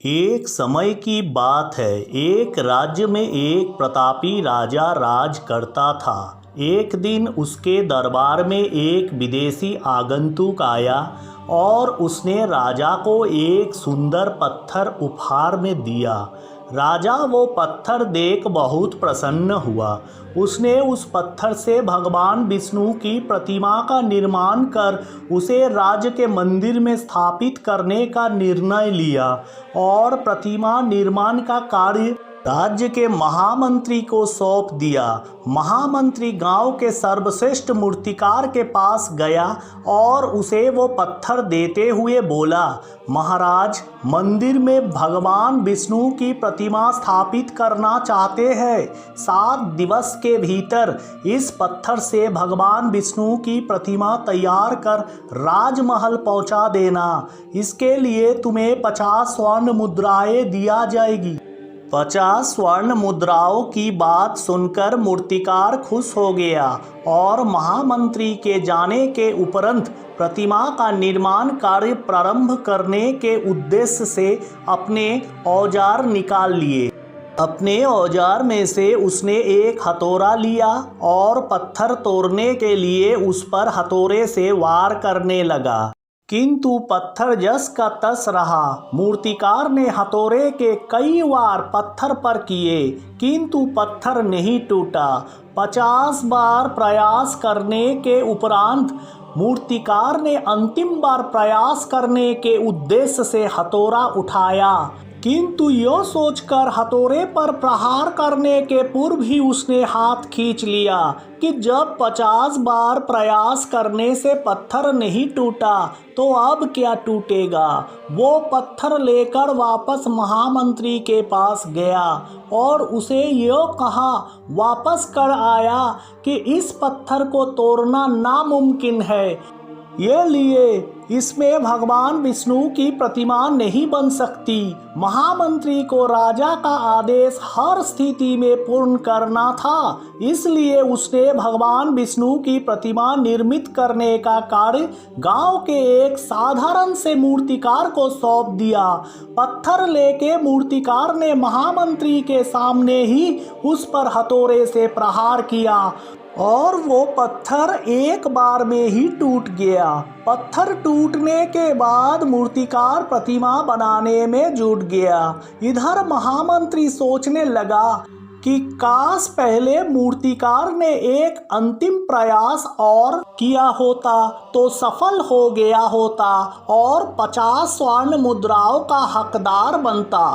एक समय की बात है। एक राज्य में एक प्रतापी राजा राज करता था। एक दिन उसके दरबार में एक विदेशी आगंतुक आया और उसने राजा को एक सुंदर पत्थर उपहार में दिया। राजा वो पत्थर देख बहुत प्रसन्न हुआ। उसने उस पत्थर से भगवान विष्णु की प्रतिमा का निर्माण कर उसे राज्य के मंदिर में स्थापित करने का निर्णय लिया और प्रतिमा निर्माण का कार्य राज्य के महामंत्री को सौंप दिया। महामंत्री गांव के सर्वश्रेष्ठ मूर्तिकार के पास गया और उसे वो पत्थर देते हुए बोला, महाराज, मंदिर में भगवान विष्णु की प्रतिमा स्थापित करना चाहते हैं। 7 दिवस के भीतर इस पत्थर से भगवान विष्णु की प्रतिमा तैयार कर राजमहल पहुंचा देना। इसके लिए तुम्हें 50 स्वर्ण मुद्राएं दिया जाएगी। 50 स्वर्ण मुद्राओं की बात सुनकर मूर्तिकार खुश हो गया और महामंत्री के जाने के उपरंत प्रतिमा का निर्माण कार्य प्रारंभ करने के उद्देश्य से अपने औजार निकाल लिए। अपने औजार में से उसने एक हथौड़ा लिया और पत्थर तोड़ने के लिए उस पर हथौड़े से वार करने लगा, किंतु पत्थर जस का तस रहा। मूर्तिकार ने हथौड़े के कई वार पत्थर पर किए, किंतु पत्थर नहीं टूटा। 50 बार प्रयास करने के उपरांत मूर्तिकार ने अंतिम बार प्रयास करने के उद्देश्य से हथौड़ा उठाया, किंतु यह सोचकर हथौड़े पर प्रहार करने के पूर्व ही उसने हाथ खींच लिया कि जब 50 बार प्रयास करने से पत्थर नहीं टूटा तो अब क्या टूटेगा। वो पत्थर लेकर वापस महामंत्री के पास गया और उसे यह कहा वापस कर आया कि इस पत्थर को तोड़ना नामुमकिन है, ये लिए इसमें भगवान विष्णु की प्रतिमा नहीं बन सकती। महामंत्री को राजा का आदेश हर स्थिति में पूर्ण करना था, इसलिए उसने भगवान विष्णु की प्रतिमा निर्मित करने का कार्य गांव के एक साधारण से मूर्तिकार को सौंप दिया। पत्थर लेके मूर्तिकार ने महामंत्री के सामने ही उस पर हथौड़े से प्रहार किया और वो पत्थर एक बार में ही टूट गया। पत्थर टूटने के बाद मूर्तिकार प्रतिमा बनाने में जुट गया। इधर महामंत्री सोचने लगा कि काश पहले मूर्तिकार ने एक अंतिम प्रयास और किया होता तो सफल हो गया होता और 50 स्वर्ण मुद्राओं का हकदार बनता।